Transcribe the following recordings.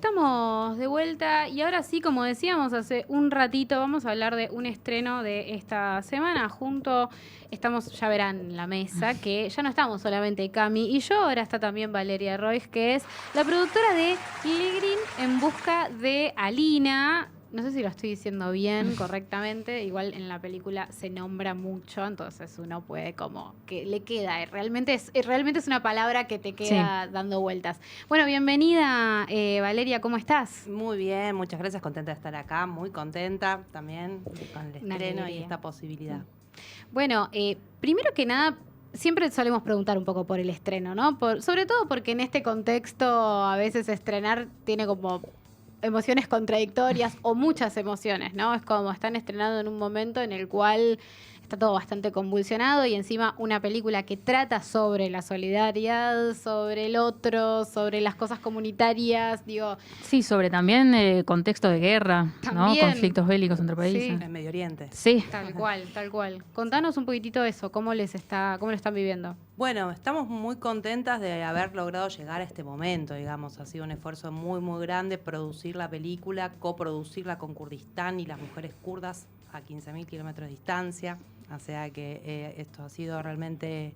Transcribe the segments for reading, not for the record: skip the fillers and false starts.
Estamos de vuelta y ahora sí, como decíamos hace un ratito, vamos a hablar de un estreno de esta semana. Ya verán en la mesa, que ya no estamos solamente Cami y yo, ahora está también Valeria Royce, que es la productora de Ligrin en busca de Alina. No sé si lo estoy diciendo bien, correctamente. Igual en la película se nombra mucho, entonces uno puede como que le queda. Realmente es una palabra que te queda dando vueltas. Bueno, bienvenida Valeria, ¿cómo estás? Muy bien, muchas gracias, contenta de estar acá, muy contenta también con el Una estreno y alegría. esta posibilidad. Bueno, primero que nada, siempre solemos preguntar un poco por el estreno, ¿no? Sobre todo porque en este contexto a veces estrenar tiene como emociones contradictorias o muchas emociones, ¿no? Es como están estrenando en un momento en el cual está todo bastante convulsionado y encima una película que trata sobre la solidaridad, sobre el otro, sobre las cosas comunitarias, digo... Sí, sobre también contexto de guerra, ¿no? También, Conflictos bélicos entre países. sí. En Medio Oriente. Sí. Tal cual, tal cual. Contanos un poquitito eso, cómo lo están viviendo. Bueno, estamos muy contentas de haber logrado llegar a este momento, digamos. Ha sido un esfuerzo muy, muy grande producir la película, coproducirla con Kurdistán y las mujeres kurdas a 15.000 kilómetros de distancia. O sea que esto ha sido realmente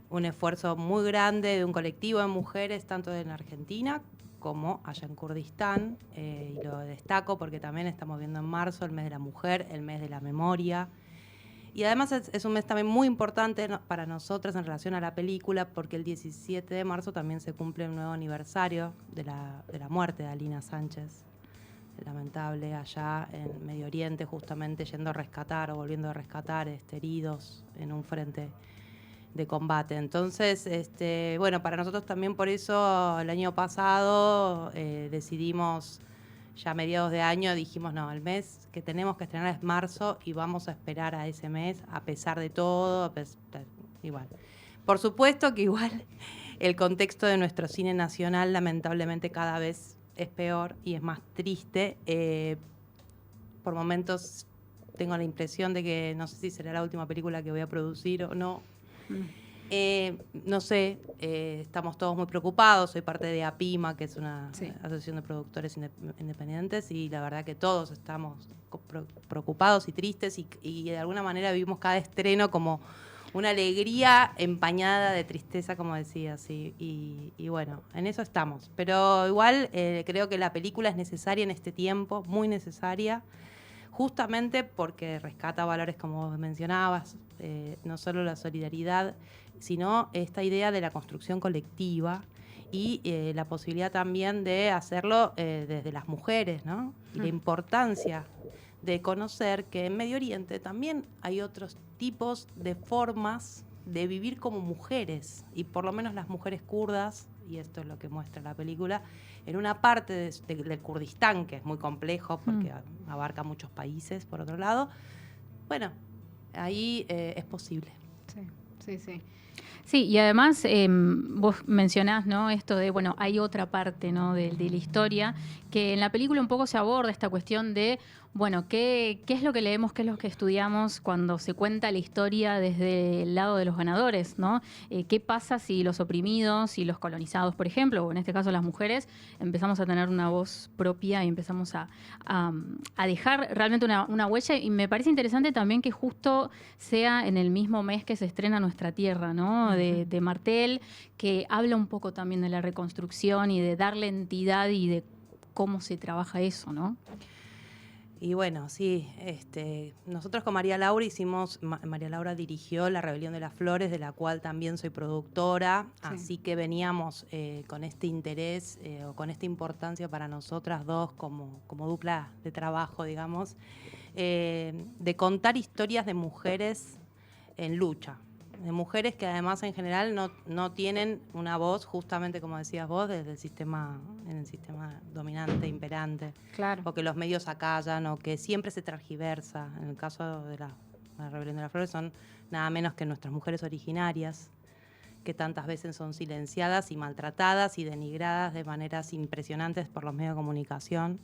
un esfuerzo muy grande de un colectivo de mujeres, tanto en Argentina como allá en Kurdistán. Y lo destaco porque también estamos viendo en marzo el mes de la mujer, el mes de la memoria. Y además es un mes también muy importante para nosotras en relación a la película, porque el 17 de marzo también se cumple un nuevo aniversario de la muerte de Alina Sánchez, lamentable, allá en Medio Oriente, justamente yendo a rescatar o volviendo a rescatar heridos en un frente de combate. Entonces, bueno, para nosotros también por eso el año pasado decidimos, ya a mediados de año, dijimos, no, el mes que tenemos que estrenar es marzo y vamos a esperar a ese mes, a pesar de todo, igual. Por supuesto que igual el contexto de nuestro cine nacional lamentablemente cada vez es peor y es más triste. Por momentos tengo la impresión de que no sé si será la última película que voy a producir o no. No sé, estamos todos muy preocupados. Soy parte de APIMA, que es una asociación de productores independientes, y la verdad que todos estamos preocupados y tristes y de alguna manera vivimos cada estreno como una alegría empañada de tristeza, como decías, y bueno, en eso estamos. Pero igual creo que la película es necesaria en este tiempo, muy necesaria, justamente porque rescata valores como vos mencionabas, no solo la solidaridad, sino esta idea de la construcción colectiva y la posibilidad también de hacerlo desde las mujeres, ¿no? Y la importancia de conocer que en Medio Oriente también hay otros tipos de formas de vivir como mujeres, y por lo menos las mujeres kurdas, y esto es lo que muestra la película, en una parte del Kurdistán, que es muy complejo porque abarca muchos países, por otro lado, bueno, ahí es posible. Sí, sí, sí. Sí, y además vos mencionás, ¿no? Esto de, bueno, hay otra parte, ¿no? de la historia, que en la película un poco se aborda esta cuestión de, bueno, ¿qué es lo que leemos, qué es lo que estudiamos cuando se cuenta la historia desde el lado de los ganadores, ¿no? ¿Qué pasa si los oprimidos y los colonizados, por ejemplo, o en este caso las mujeres, empezamos a tener una voz propia y empezamos a dejar realmente una huella? Y me parece interesante también que justo sea en el mismo mes que se estrena Nuestra Tierra, ¿no? De Martel, que habla un poco también de la reconstrucción y de darle entidad y de cómo se trabaja eso, ¿no? Y bueno, sí, nosotros con María Laura María Laura dirigió La Rebelión de las Flores, de la cual también soy productora, así que veníamos con este interés o con esta importancia para nosotras dos como dupla de trabajo, digamos, de contar historias de mujeres en lucha, de mujeres que además en general no tienen una voz, justamente como decías vos, desde en el sistema dominante, imperante. Claro. O que los medios acallan, o que siempre se transgiversa. En el caso de la Rebelión de las Flores son nada menos que nuestras mujeres originarias, que tantas veces son silenciadas y maltratadas y denigradas de maneras impresionantes por los medios de comunicación.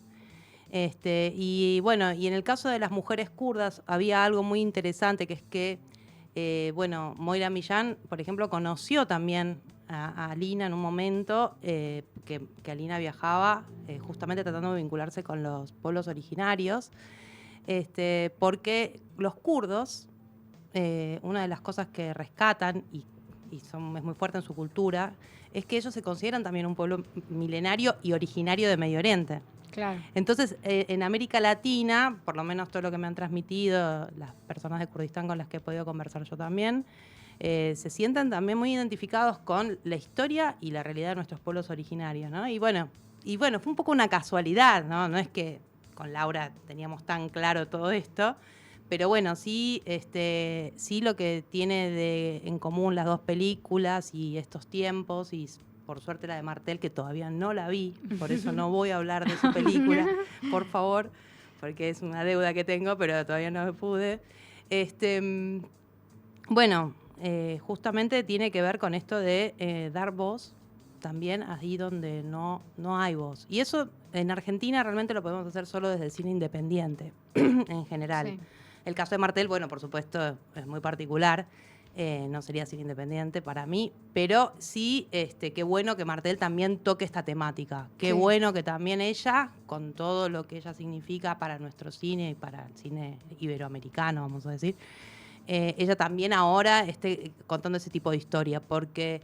Y bueno, y en el caso de las mujeres kurdas había algo muy interesante, que es que bueno, Moira Millán, por ejemplo, conoció también a Alina en un momento, que Alina viajaba justamente tratando de vincularse con los pueblos originarios, porque los kurdos, una de las cosas que rescatan es muy fuerte en su cultura, es que ellos se consideran también un pueblo milenario y originario de Medio Oriente. Claro. Entonces, en América Latina, por lo menos todo lo que me han transmitido las personas de Kurdistán con las que he podido conversar yo también, se sienten también muy identificados con la historia y la realidad de nuestros pueblos originarios, ¿no? Y bueno, fue un poco una casualidad, ¿no? No es que con Laura teníamos tan claro todo esto, pero bueno, sí lo que tiene en común las dos películas y estos tiempos, y por suerte la de Martel, que todavía no la vi, por eso no voy a hablar de su película, por favor, porque es una deuda que tengo, pero todavía no me pude. Bueno, justamente tiene que ver con esto de dar voz también ahí donde no hay voz. Y eso en Argentina realmente lo podemos hacer solo desde el cine independiente, en general. Sí. El caso de Martel, bueno, por supuesto, es muy particular. No sería cine independiente para mí, pero sí, qué bueno que Martel también toque esta temática. Qué bueno que también ella, con todo lo que ella significa para nuestro cine y para el cine iberoamericano, vamos a decir, ella también ahora esté contando ese tipo de historia, porque,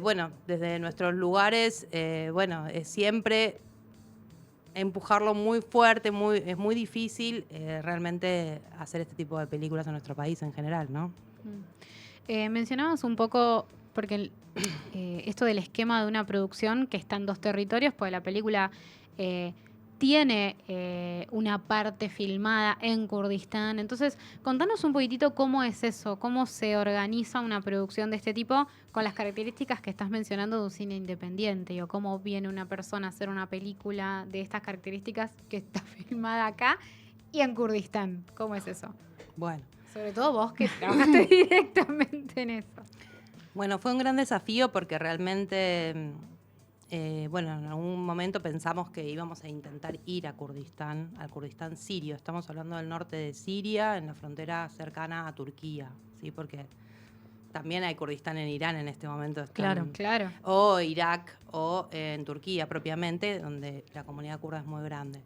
bueno, desde nuestros lugares, es siempre empujarlo muy fuerte, es muy difícil realmente hacer este tipo de películas en nuestro país en general, ¿no? Mencionabas un poco, porque esto del esquema de una producción que está en dos territorios, pues la película tiene una parte filmada en Kurdistán. Entonces, contanos un poquitito cómo es eso, cómo se organiza una producción de este tipo con las características que estás mencionando de un cine independiente, o cómo viene una persona a hacer una película de estas características que está filmada acá y en Kurdistán. ¿Cómo es eso? Bueno. Sobre todo vos que trabajaste directamente en eso. Bueno, fue un gran desafío porque realmente, en algún momento pensamos que íbamos a intentar ir a Kurdistán, al Kurdistán sirio. Estamos hablando del norte de Siria, en la frontera cercana a Turquía, ¿sí? Porque también hay Kurdistán en Irán en este momento. Claro. O Irak, o en Turquía propiamente, donde la comunidad kurda es muy grande.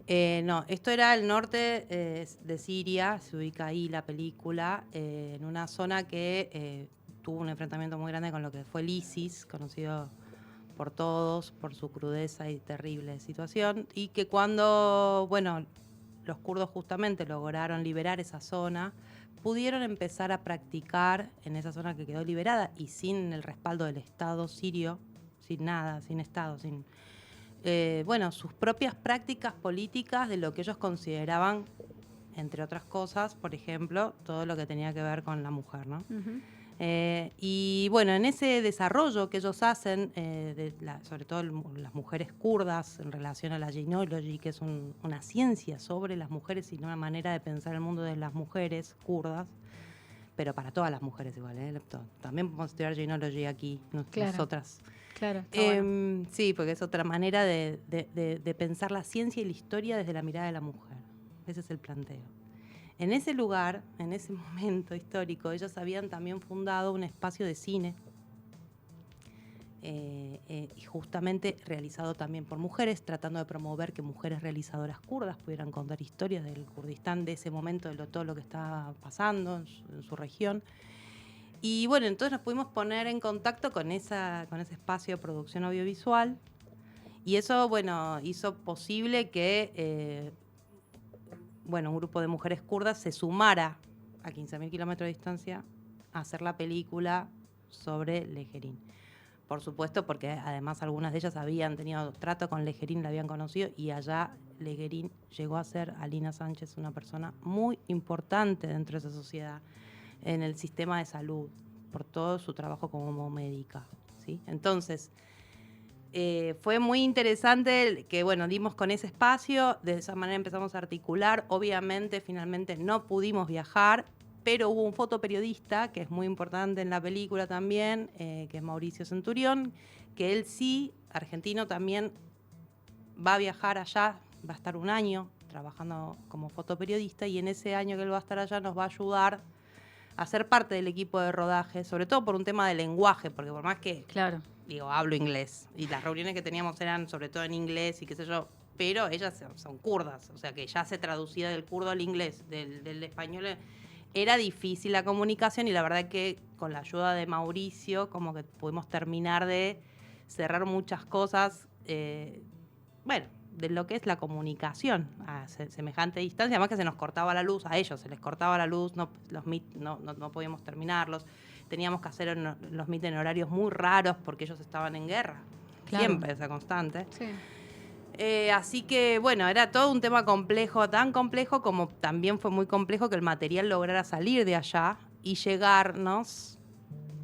No, esto era el norte de Siria, se ubica ahí la película, en una zona que tuvo un enfrentamiento muy grande con lo que fue el ISIS, conocido por todos, por su crudeza y terrible situación, y que cuando, los kurdos justamente lograron liberar esa zona, pudieron empezar a practicar en esa zona que quedó liberada y sin el respaldo del Estado sirio, sin nada, sin Estado, sin... sus propias prácticas políticas de lo que ellos consideraban, entre otras cosas, por ejemplo, todo lo que tenía que ver con la mujer, ¿no? Uh-huh. Y bueno, en ese desarrollo que ellos hacen, sobre todo las mujeres kurdas en relación a la genealogy, que es una ciencia sobre las mujeres y una manera de pensar el mundo de las mujeres kurdas, pero para todas las mujeres igual, también podemos estudiar genealogy aquí, nosotras. Claro, está bueno. Sí, porque es otra manera de pensar la ciencia y la historia desde la mirada de la mujer. Ese es el planteo. En ese lugar, en ese momento histórico, ellos habían también fundado un espacio de cine y justamente realizado también por mujeres, tratando de promover que mujeres realizadoras kurdas pudieran contar historias del Kurdistán de ese momento, de todo lo que estaba pasando en su región. Y bueno, entonces nos pudimos poner en contacto con ese espacio de producción audiovisual, y eso, hizo posible que un grupo de mujeres kurdas se sumara a 15.000 kilómetros de distancia a hacer la película sobre Legerín. Por supuesto, porque además algunas de ellas habían tenido trato con Legerín, la habían conocido, y allá Legerín llegó a ser, Alina Sánchez, una persona muy importante dentro de esa sociedad, en el sistema de salud, por todo su trabajo como médica, ¿sí? Entonces, fue muy interesante que, dimos con ese espacio, de esa manera empezamos a articular. Obviamente, finalmente no pudimos viajar, pero hubo un fotoperiodista, que es muy importante en la película también, que es Mauricio Centurión, que él sí, argentino, también va a viajar allá, va a estar un año trabajando como fotoperiodista, y en ese año que él va a estar allá nos va a ayudar a ser parte del equipo de rodaje, sobre todo por un tema de lenguaje, porque por más que, Claro. digo, hablo inglés, y las reuniones que teníamos eran sobre todo en inglés y qué sé yo, pero ellas son kurdas, o sea que ya se traducía del kurdo al inglés, del español, era difícil la comunicación y la verdad que con la ayuda de Mauricio como que pudimos terminar de cerrar muchas cosas, bueno, de lo que es la comunicación a semejante distancia, además que se nos cortaba la luz, a ellos se les cortaba la luz, los meet no podíamos terminarlos, teníamos que hacer los meet en horarios muy raros porque ellos estaban en guerra, Claro. siempre esa constante. Sí. Así que, bueno, era todo un tema complejo, tan complejo como también fue muy complejo que el material lograra salir de allá y llegarnos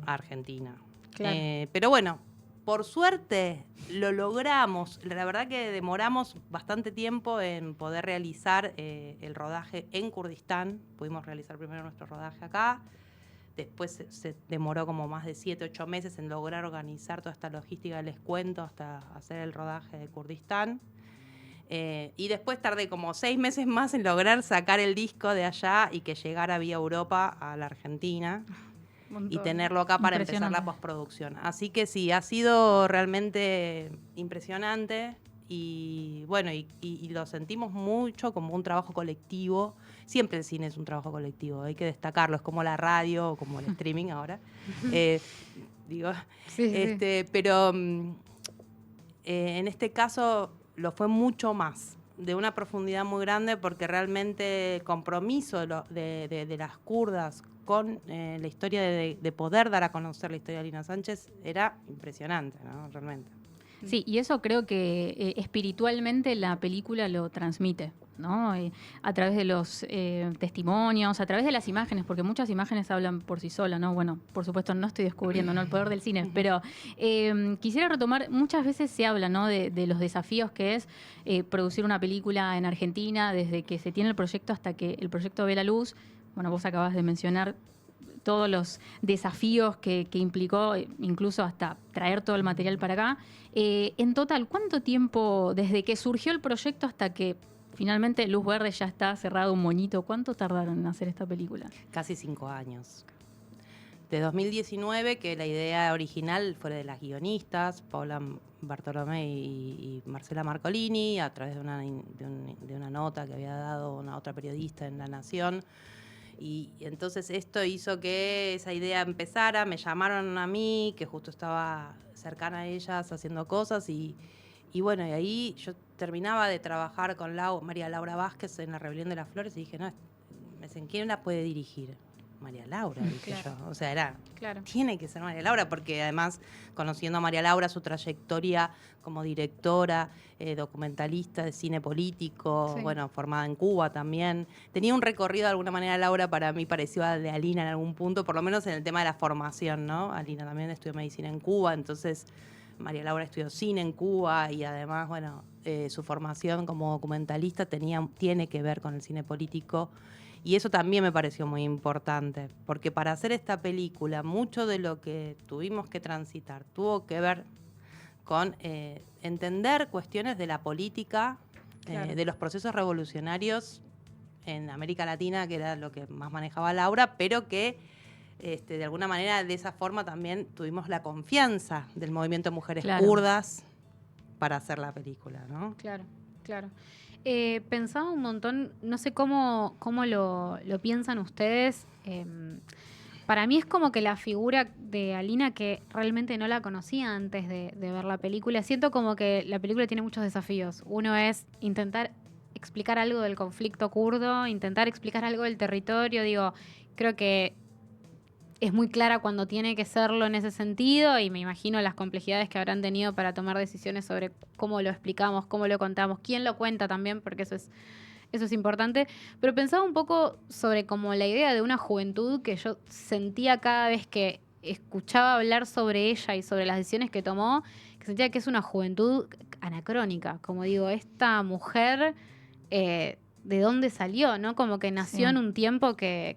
a Argentina. Claro. Pero bueno, por suerte lo logramos. La verdad que demoramos bastante tiempo en poder realizar el rodaje en Kurdistán. Pudimos realizar primero nuestro rodaje acá. Después se demoró como más de 7, 8 meses en lograr organizar toda esta logística, les cuento, hasta hacer el rodaje de Kurdistán. Y después tardé como 6 meses más en lograr sacar el disco de allá y que llegara vía Europa a la Argentina y tenerlo acá para empezar la postproducción. Así que sí, ha sido realmente impresionante y bueno, y lo sentimos mucho como un trabajo colectivo. Siempre el cine es un trabajo colectivo, hay que destacarlo, es como la radio o como el streaming ahora. Digo, Sí. pero en este caso lo fue mucho más, de una profundidad muy grande, porque realmente el compromiso de las kurdas con la historia de poder dar a conocer la historia de Alina Sánchez era impresionante, ¿no? Realmente. Sí, y eso creo que espiritualmente la película lo transmite, ¿no? A través de los testimonios, a través de las imágenes, porque muchas imágenes hablan por sí solas, ¿no? Bueno, por supuesto no estoy descubriendo, ¿no?, el poder del cine, pero quisiera retomar, muchas veces se habla, ¿no?, de los desafíos que es producir una película en Argentina, desde que se tiene el proyecto hasta que el proyecto ve la luz. Bueno, vos acabas de mencionar todos los desafíos que implicó, incluso hasta traer todo el material para acá. En total, ¿cuánto tiempo desde que surgió el proyecto hasta que finalmente luz verde ya está cerrado un moñito? ¿Cuánto tardaron en hacer esta película? Casi 5 años. De 2019, que la idea original fue de las guionistas, Paula Bartolomé y Marcela Marcolini, a través de una nota que había dado una otra periodista en La Nación. Y entonces esto hizo que esa idea empezara, me llamaron a mí, que justo estaba cercana a ellas haciendo cosas, y bueno, y ahí yo terminaba de trabajar con María Laura Vázquez en La Rebelión de las Flores, y dije, no, me dicen, ¿quién la puede dirigir? María Laura, dije Claro. yo. O sea, Claro. tiene que ser María Laura, porque además, conociendo a María Laura, su trayectoria como directora, documentalista de cine político, Sí. bueno, formada en Cuba también, tenía un recorrido de alguna manera, Laura, para mí pareció al de Alina en algún punto, por lo menos en el tema de la formación, ¿no? Alina también estudió medicina en Cuba, entonces María Laura estudió cine en Cuba y además, bueno, su formación como documentalista tiene que ver con el cine político. Y eso también me pareció muy importante, porque para hacer esta película, mucho de lo que tuvimos que transitar tuvo que ver con entender cuestiones de la política, Claro. de los procesos revolucionarios en América Latina, que era lo que más manejaba Laura, pero que de alguna manera de esa forma también tuvimos la confianza del movimiento de mujeres kurdas para hacer la película, ¿no? Claro, claro. Pensaba un montón, no sé cómo lo piensan ustedes. Para mí es como que la figura de Alina, que realmente no la conocía antes de ver la película, siento como que la película tiene muchos desafíos. Uno es intentar explicar algo del conflicto kurdo, intentar explicar algo del territorio. Digo, creo que es muy clara cuando tiene que serlo en ese sentido, y me imagino las complejidades que habrán tenido para tomar decisiones sobre cómo lo explicamos, cómo lo contamos, quién lo cuenta también, porque eso es importante. Pero pensaba un poco sobre como la idea de una juventud que yo sentía cada vez que escuchaba hablar sobre ella y sobre las decisiones que tomó, que sentía que es una juventud anacrónica. Como digo, esta mujer... de dónde salió, ¿no? Como que nació en un tiempo que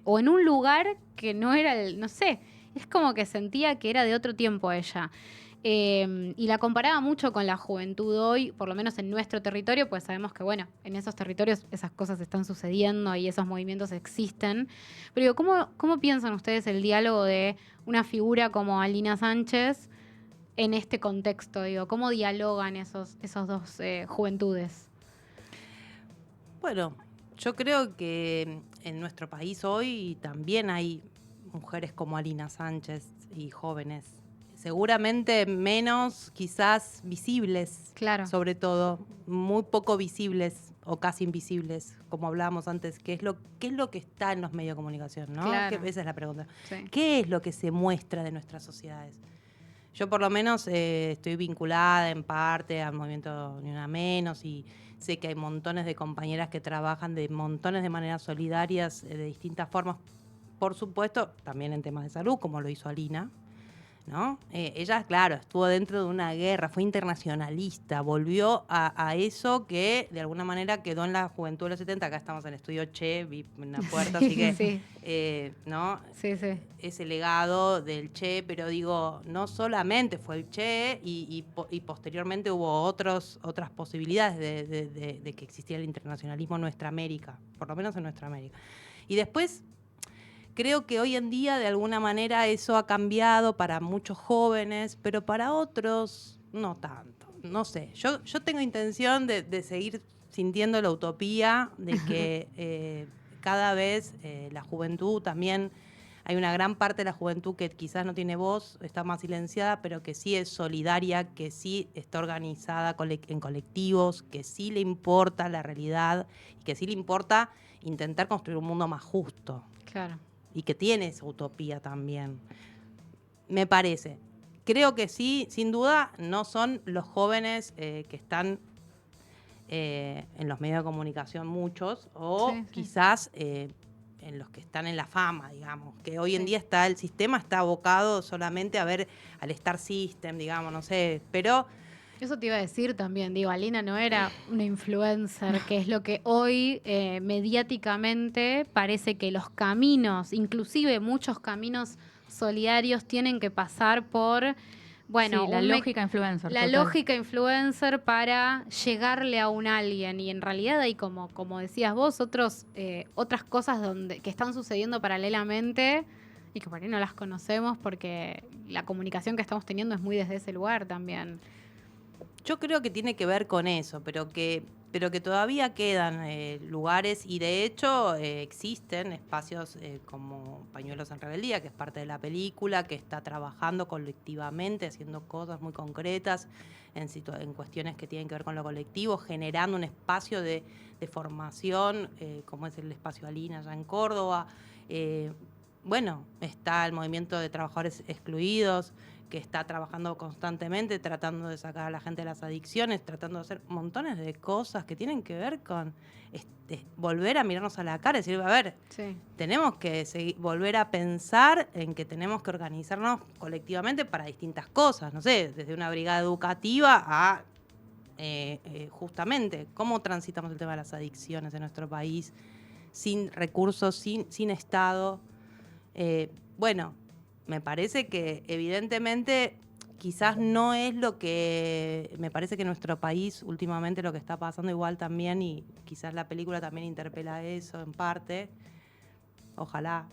o en un lugar que no era no sé, es como que sentía que era de otro tiempo ella. Y la comparaba mucho con la juventud hoy, por lo menos en nuestro territorio, pues sabemos que, bueno, en esos territorios esas cosas están sucediendo y esos movimientos existen. Pero digo, ¿cómo piensan ustedes el diálogo de una figura como Alina Sánchez en este contexto? Digo, ¿cómo dialogan esos dos juventudes? Bueno, yo creo que en nuestro país hoy también hay mujeres como Alina Sánchez y jóvenes. Seguramente menos, quizás visibles, Claro. sobre todo, muy poco visibles o casi invisibles, como hablábamos antes. ¿Qué es lo que está en los medios de comunicación, no? Claro. Esa es la pregunta. Sí. ¿Qué es lo que se muestra de nuestras sociedades? Yo por lo menos estoy vinculada en parte al movimiento Ni Una Menos y sé que hay montones de compañeras que trabajan de montones de maneras solidarias, de distintas formas. Por supuesto, también en temas de salud, como lo hizo Alina, ¿no? Ella, claro, estuvo dentro de una guerra, fue internacionalista, volvió a eso que de alguna manera quedó en la juventud de los 70. Acá estamos en Estudio Che, vi una puerta, así que, Sí. ¿no? Sí. Ese legado del Che, pero digo, no solamente fue el Che y posteriormente hubo otras posibilidades de que existiera el internacionalismo en nuestra América, por lo menos en nuestra América. Y después creo que hoy en día de alguna manera eso ha cambiado para muchos jóvenes, pero para otros no tanto. No sé, yo tengo intención de seguir sintiendo la utopía de que cada vez la juventud también, hay una gran parte de la juventud que quizás no tiene voz, está más silenciada, pero que sí es solidaria, que sí está organizada en colectivos, que sí le importa la realidad y que sí le importa intentar construir un mundo más justo. Claro. Y que tiene esa utopía también. Me parece. Creo que sí, sin duda, no son los jóvenes que están en los medios de comunicación muchos, o quizás en los que están en la fama, digamos, que hoy en día el sistema está abocado solamente a ver al Star System, digamos, no sé, pero... Eso te iba a decir también, digo, Alina no era una influencer, que es lo que hoy mediáticamente parece que los caminos, inclusive muchos caminos solidarios, tienen que pasar por, bueno, sí, la lógica influencer. La total. lógica influencer para llegarle a un alguien. Y en realidad hay como decías vos, otras cosas que están sucediendo paralelamente y que por ahí no las conocemos porque la comunicación que estamos teniendo es muy desde ese lugar también. Yo creo que tiene que ver con eso, pero que todavía quedan lugares y de hecho existen espacios como Pañuelos en Rebeldía, que es parte de la película, que está trabajando colectivamente, haciendo cosas muy concretas en cuestiones que tienen que ver con lo colectivo, generando un espacio de formación, como es el espacio Alina allá en Córdoba. Bueno, está el movimiento de trabajadores excluidos, que está trabajando constantemente, tratando de sacar a la gente de las adicciones, tratando de hacer montones de cosas que tienen que ver con volver a mirarnos a la cara y decir, a ver, tenemos que volver a pensar en que tenemos que organizarnos colectivamente para distintas cosas, no sé, desde una brigada educativa a justamente cómo transitamos el tema de las adicciones en nuestro país, sin recursos, sin Estado. Bueno, me parece que evidentemente quizás no es lo que... Me parece que en nuestro país últimamente lo que está pasando igual también, y quizás la película también interpela eso en parte, ojalá,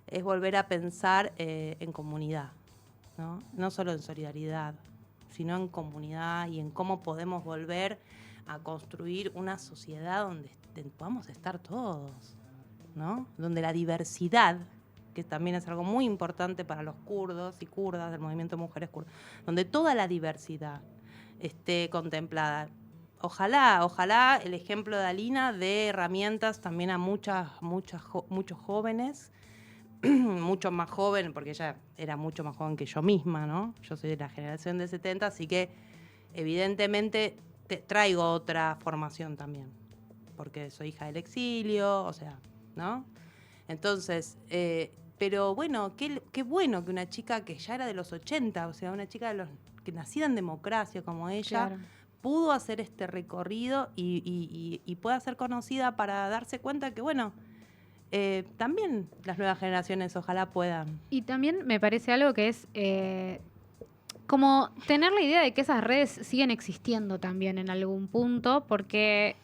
es volver a pensar en comunidad, ¿no? No solo en solidaridad, sino en comunidad y en cómo podemos volver a construir una sociedad donde podamos estar todos, ¿no? Donde la diversidad, que también es algo muy importante para los kurdos y kurdas del movimiento de mujeres kurdas, donde toda la diversidad esté contemplada. Ojalá el ejemplo de Alina dé herramientas también a muchos jóvenes, mucho más joven, porque ella era mucho más joven que yo misma, ¿no? Yo soy de la generación de 70, así que evidentemente traigo otra formación también, porque soy hija del exilio, o sea, ¿no? Entonces, pero bueno, qué bueno que una chica que ya era de los 80, o sea, una chica que nacida en democracia como ella, claro, pudo hacer este recorrido y pueda ser conocida para darse cuenta que, bueno, también las nuevas generaciones ojalá puedan. Y también me parece algo que es como tener la idea de que esas redes siguen existiendo también en algún punto, porque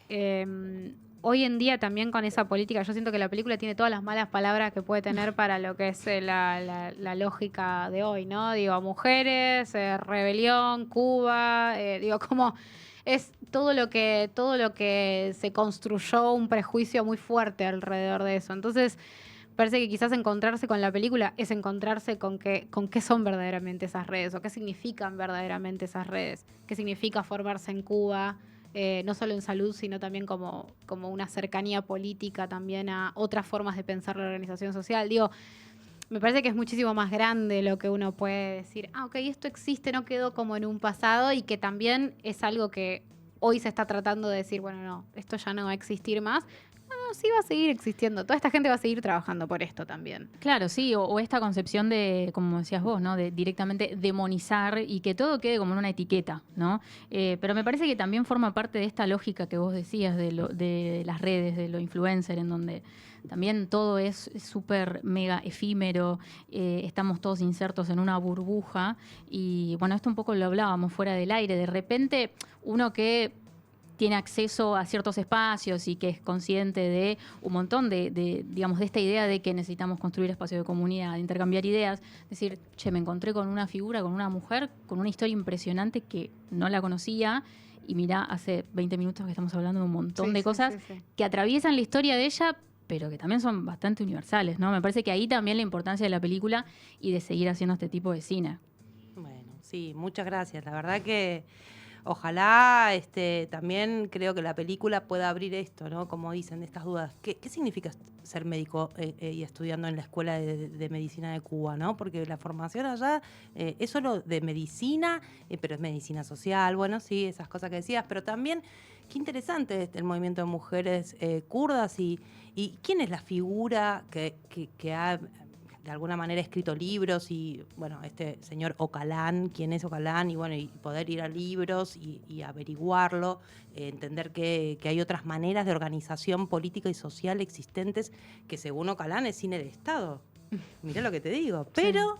hoy en día también con esa política, yo siento que la película tiene todas las malas palabras que puede tener para lo que es la lógica de hoy, ¿no? Digo, mujeres, rebelión, Cuba, digo, como es todo lo que se construyó un prejuicio muy fuerte alrededor de eso. Entonces, parece que quizás encontrarse con la película es encontrarse con qué son verdaderamente esas redes o qué significan verdaderamente esas redes, qué significa formarse en Cuba, no solo en salud, sino también como una cercanía política también a otras formas de pensar la organización social. Digo, me parece que es muchísimo más grande lo que uno puede decir, ok, esto existe, no quedó como en un pasado, y que también es algo que hoy se está tratando de decir, bueno, no, esto ya no va a existir más. No, sí va a seguir existiendo. Toda esta gente va a seguir trabajando por esto también. Claro, sí, o esta concepción de, como decías vos, ¿no? De directamente demonizar y que todo quede como en una etiqueta, ¿no? Pero me parece que también forma parte de esta lógica que vos decías de las redes, de lo influencer, en donde también todo es súper mega efímero, estamos todos insertos en una burbuja y bueno, esto un poco lo hablábamos fuera del aire. De repente, uno que tiene acceso a ciertos espacios y que es consciente de un montón digamos, de esta idea de que necesitamos construir espacios de comunidad, de intercambiar ideas, decir, che, me encontré con una figura, con una mujer, con una historia impresionante que no la conocía, y mirá, hace 20 minutos que estamos hablando de un montón de cosas que atraviesan la historia de ella, pero que también son bastante universales, ¿no? Me parece que ahí también la importancia de la película y de seguir haciendo este tipo de cine. Bueno, sí, muchas gracias. La verdad que ojalá también creo que la película pueda abrir esto, ¿no? Como dicen, estas dudas. ¿Qué significa ser médico y estudiando en la Escuela de Medicina de Cuba, ¿no? Porque la formación allá es solo de medicina, pero es medicina social, bueno, sí, esas cosas que decías, pero también qué interesante el movimiento de mujeres kurdas y quién es la figura que ha de alguna manera escrito libros y, bueno, este señor Öcalan, quién es Öcalan, y bueno, y poder ir a libros y averiguarlo, entender que hay otras maneras de organización política y social existentes que según Öcalan es cine de Estado. Mirá lo que te digo. Pero,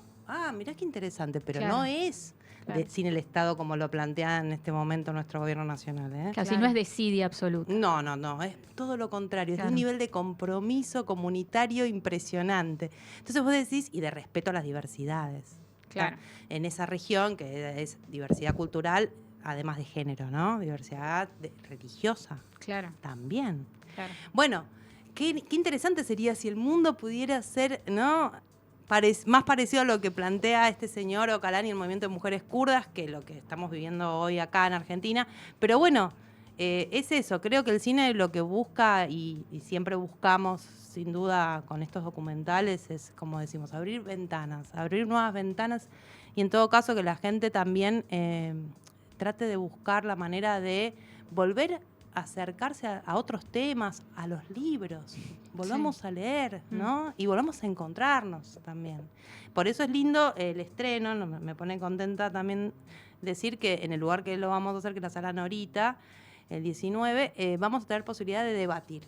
mirá qué interesante, pero claro, no es sin el Estado como lo plantea en este momento nuestro gobierno nacional. Casi no es desidia absoluta. No, es todo lo contrario, es de un nivel de compromiso comunitario impresionante. Entonces vos decís, y de respeto a las diversidades. Claro. En esa región, que es diversidad cultural, además de género, ¿no? Diversidad religiosa. Claro. También. Claro. Bueno, qué interesante sería si el mundo pudiera ser, ¿no?, más parecido a lo que plantea este señor Öcalan y el movimiento de mujeres kurdas que lo que estamos viviendo hoy acá en Argentina. Pero bueno, es eso. Creo que el cine lo que busca y siempre buscamos, sin duda, con estos documentales, es, como decimos, abrir ventanas, abrir nuevas ventanas y en todo caso que la gente también trate de buscar la manera de volver a acercarse a otros temas, a los libros. Volvamos a leer, ¿no? Y volvamos a encontrarnos también. Por eso es lindo el estreno, me pone contenta también decir que en el lugar que lo vamos a hacer, que es la Sala Norita, el 19, vamos a tener posibilidad de debatir,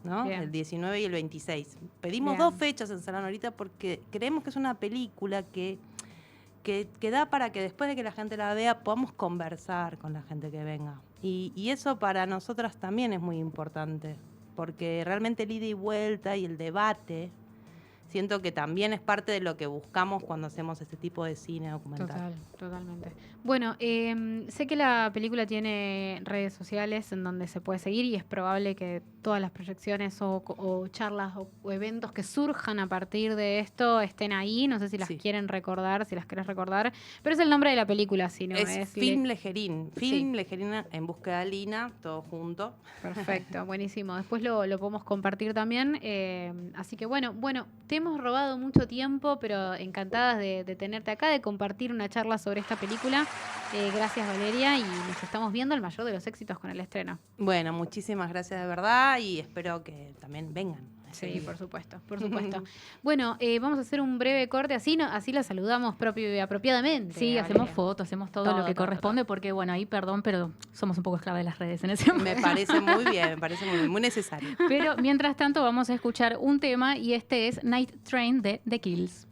¿no? Bien. El 19 y el 26. Pedimos dos fechas en Sala Norita porque creemos que es una película que da para que después de que la gente la vea podamos conversar con la gente que venga. Y eso para nosotras también es muy importante, porque realmente el ida y vuelta y el debate siento que también es parte de lo que buscamos cuando hacemos este tipo de cine documental. Totalmente. Bueno, sé que la película tiene redes sociales en donde se puede seguir y es probable que todas las proyecciones o charlas o eventos que surjan a partir de esto estén ahí. No sé si las quieren recordar, si las querés recordar, pero es el nombre de la película, si no es Film Lejerín. Film Lejerín en búsqueda de Lina, todo junto. Perfecto, buenísimo. Después lo podemos compartir también. Así que bueno, te hemos robado mucho tiempo, pero encantadas de tenerte acá, de compartir una charla sobre esta película. Gracias, Valeria, y nos estamos viendo el mayor de los éxitos con el estreno. Bueno, muchísimas gracias de verdad y espero que también vengan. Sí, por supuesto. Bueno, vamos a hacer un breve corte, así la saludamos propio y apropiadamente. Sí, hacemos fotos, hacemos todo lo que corresponde, porque bueno, ahí perdón, pero somos un poco esclavas de las redes en ese momento. Me parece muy bien, muy necesario. Pero mientras tanto vamos a escuchar un tema y este es Night Train de The Kills.